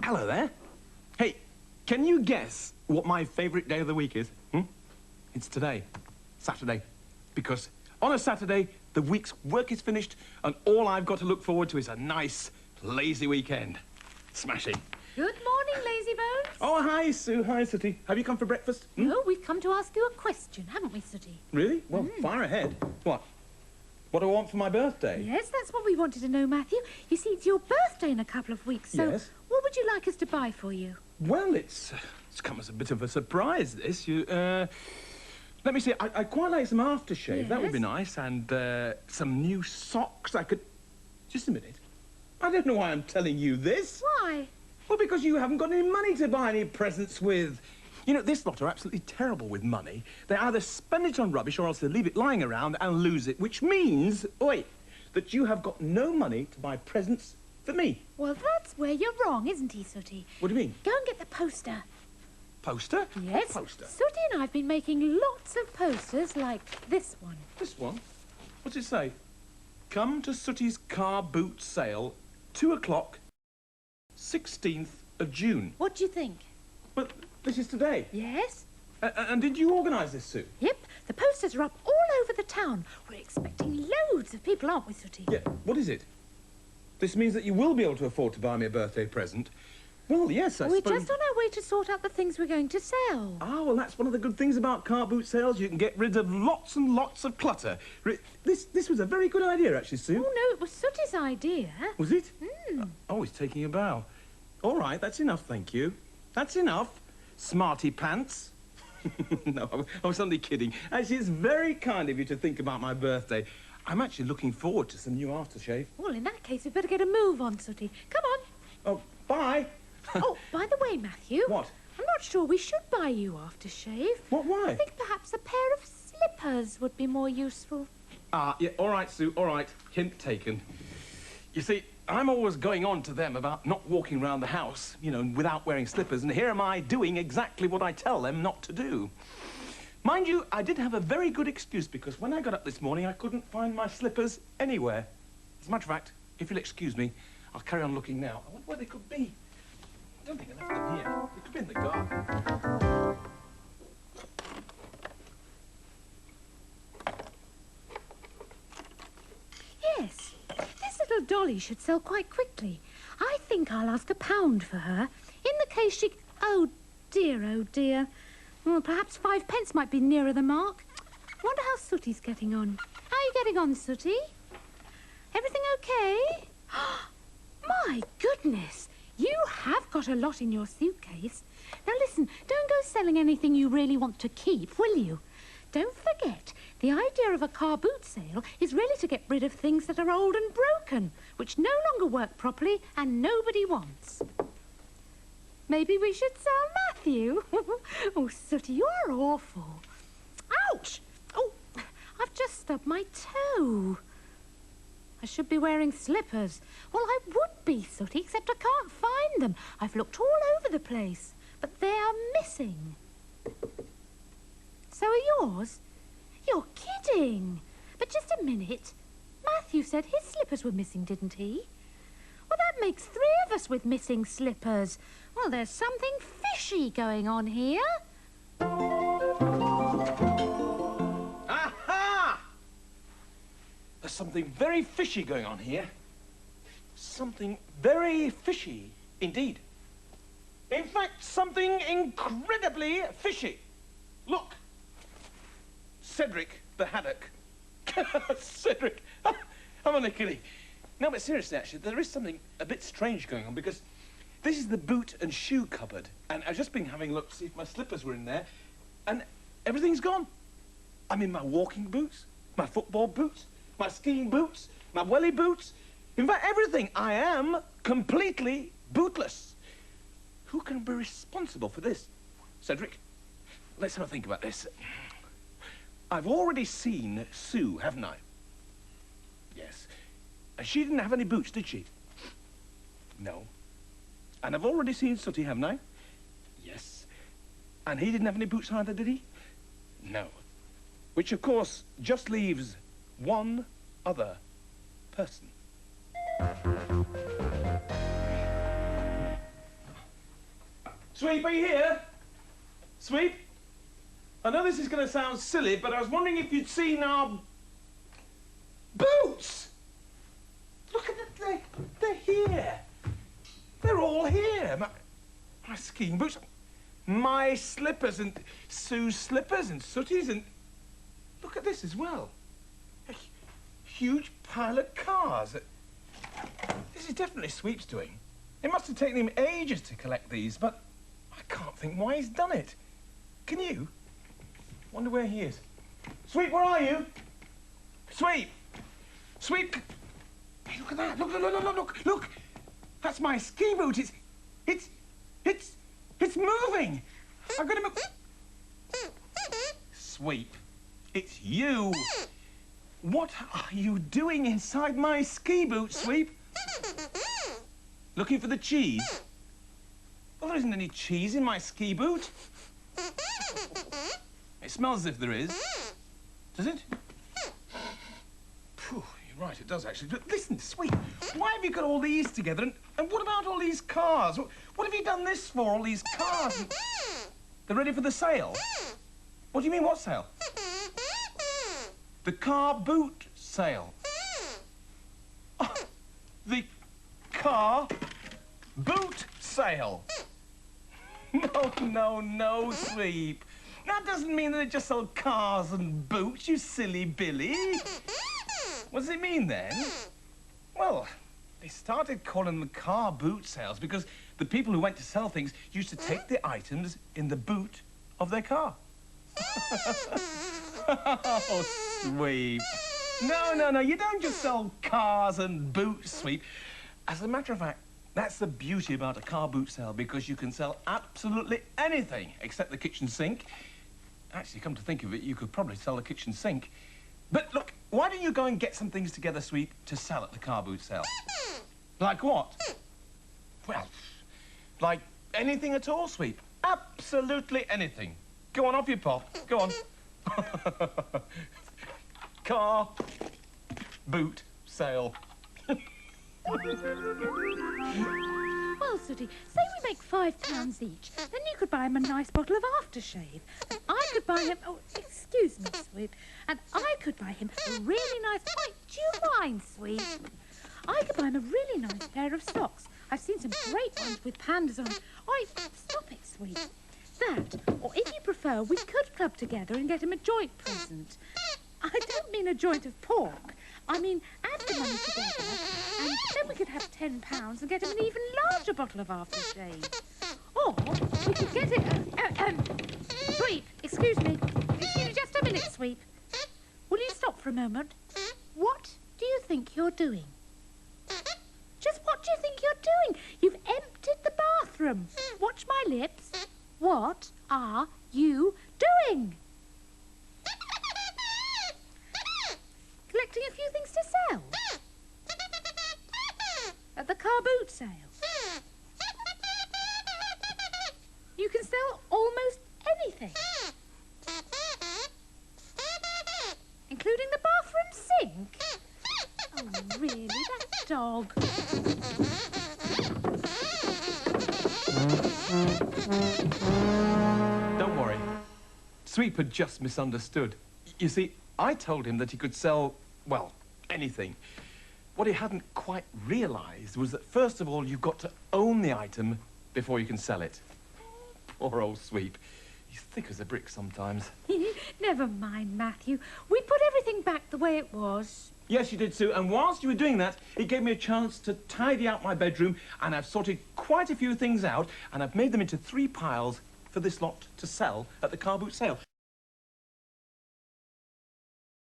Hello there. Hey, can you guess what my favourite day of the week is? It's today, Saturday. Because on a Saturday, the week's work is finished and all I've got to look forward to is a nice, lazy weekend. Smashing. Good morning, Lazy Bones. Oh, hi, Sue. Hi, Sooty. Have you come for breakfast? No, we've come to ask you a question, haven't we, Sooty? Really? Well, fire ahead. What? What do I want for my birthday? Yes, that's what we wanted to know, Matthew. You see, it's your birthday in a couple of weeks, so Yes. what would you like us to buy for you? Well, it's come as a bit of a surprise, this. Let me see. I'd quite like some aftershave. Yes. That would be nice. And some new socks. I could... Just a minute. I don't know why I'm telling you this. Why? Well, because you haven't got any money to buy any presents with. You know, this lot are absolutely terrible with money. They either spend it on rubbish or else they leave it lying around and lose it, which means, that you have got no money to buy presents for me. Well, that's where you're wrong, isn't he, Sooty? What do you mean? Go and get the poster. Poster? Yes. What poster? Sooty and I have been making lots of posters like this one. This one? What's it say? Come to Sooty's car boot sale, 2 o'clock, 16th of June. What do you think? But this is today. Yes? And did you organise this, Sue? Yep. The posters are up all over the town. We're expecting loads of people, aren't we, Sooty? Yeah. What is it? This means that you will be able to afford to buy me a birthday present. Well, yes, I We're suppose... just on our way to sort out the things we're going to sell. Ah, well, that's one of the good things about car boot sales. You can get rid of lots and lots of clutter. This was a very good idea, actually, Sue. Oh, no, it was Sooty's idea. Was it? Oh, he's taking a bow. All right, that's enough, thank you. That's enough. Smarty pants. No, I was only kidding. Actually, it's very kind of you to think about my birthday. I'm actually looking forward to some new aftershave. Well, in that case, we'd better get a move on, Sooty. Come on. Oh, bye. Oh, by the way, Matthew. What? I'm not sure we should buy you aftershave. What, why? I think perhaps a pair of slippers would be more useful. Ah, yeah, all right, Sue, all right. Hint taken. You see, I'm always going on to them about not walking around the house, you know, without wearing slippers, and here am I doing exactly what I tell them not to do. Mind you, I did have a very good excuse, because when I got up this morning, I couldn't find my slippers anywhere. As a matter of fact, if you'll excuse me, I'll carry on looking now. I wonder where they could be. I don't think I left them here. They could be in the garden. Yes, this little dolly should sell quite quickly. I think I'll ask £1 for her. In the case she... Oh, dear, oh, dear. Well, perhaps 5 pence might be nearer the mark. Wonder how Sooty's getting on. How are you getting on, Sooty? Everything okay? My goodness, you have got a lot in your suitcase. Now listen, don't go selling anything you really want to keep, will you? Don't forget, the idea of a car boot sale is really to get rid of things that are old and broken, which no longer work properly and nobody wants. Maybe we should sell Matthew. Oh, Sooty, you are awful. Ouch! Oh, I've just stubbed my toe. I should be wearing slippers. Well, I would be, Sooty, except I can't find them. I've looked all over the place, but they are missing. So are yours? You're kidding. But just a minute. Matthew said his slippers were missing, didn't he? Well, that makes 3 of us with missing slippers. Well, there's something fishy going on here. Aha! There's something very fishy going on here. Something very fishy indeed. In fact, something incredibly fishy. Look. Cedric the haddock. Cedric. I'm only kidding. No, but seriously, actually, there is something a bit strange going on because this is the boot and shoe cupboard. And I've just been having a look to see if my slippers were in there. And everything's gone. I mean, my walking boots, my football boots, my skiing boots, my welly boots. In fact, everything. I am completely bootless. Who can be responsible for this? Cedric, let's have a think about this. I've already seen Sue, haven't I? Yes. And she didn't have any boots, did she? No. And I've already seen Sooty, haven't I? Yes. And he didn't have any boots either, did he? No. Which, of course, just leaves one other person. Sweep, are you here? Sweep? I know this is going to sound silly, but I was wondering if you'd seen our boots. Look at them, they're here. They're all here. My skiing boots, my slippers, and Sue's slippers, and Sooty's, and look at this as well. A huge pile of cars. This is definitely Sweep's doing. It must have taken him ages to collect these, but I can't think why he's done it. Can you? Wonder where he is. Sweep, where are you? Sweep! Sweep! Hey, look at that! Look! That's my ski boot. It's moving. I'm gonna move. Sweep, it's you. What are you doing inside my ski boot, Sweep? Looking for the cheese? Well, there isn't any cheese in my ski boot. It smells as if there is. Does it? Phew, you're right, it does actually. But listen, Sweep, why have you got all these together? And what about all these cars? What have you done this for, all these cars? They're ready for the sale? What do you mean, what sale? The car boot sale. Oh, the car boot sale. No, Sweep. That doesn't mean that they just sell cars and boots, you silly Billy. What does it mean, then? Well, they started calling them car boot sales because the people who went to sell things used to take the items in the boot of their car. Oh, Sweep. No, you don't just sell cars and boots, Sweep. As a matter of fact, that's the beauty about a car boot sale, because you can sell absolutely anything except the kitchen sink. Actually, come to think of it, you could probably sell the kitchen sink. But look, why don't you go and get some things together, Sweep, to sell at the car boot sale? Like what? Well, like anything at all, Sweep. Absolutely anything. Go on, off you pop. Go on. Car boot sale. Well, Sooty, say we make £5 each. Then you could buy him a nice bottle of aftershave. And I could buy him... Oh, excuse me, Sweep. And I could buy him a really nice... Wait, do you mind, Sweep? I could buy him a really nice pair of socks. I've seen some great ones with pandas on. Oi, stop it, Sweep. That, or if you prefer, we could club together and get him a joint present. I don't mean a joint of pork. I mean, add the money together, and then we could have £10 and get him an even larger bottle of aftershave. Or we could get it... Sweep, excuse me. Excuse me just a minute, Sweep. Will you stop for a moment? What do you think you're doing? Just what do you think you're doing? You've emptied the bathroom. Watch my lips. What are you doing? Collecting a few things to sell? At the car boot sale? You can sell almost anything. Including the bathroom sink? Oh, really? That dog. Don't worry. Sweep had just misunderstood. You see, I told him that he could sell, well, anything. What he hadn't quite realised was that, first of all, you've got to own the item before you can sell it. Poor old Sweep. He's thick as a brick sometimes. Never mind, Matthew. We put everything back the way it was. Yes, you did, Sue. And whilst you were doing that, it gave me a chance to tidy out my bedroom, and I've sorted quite a few things out, and I've made them into 3 piles for this lot to sell at the car boot sale.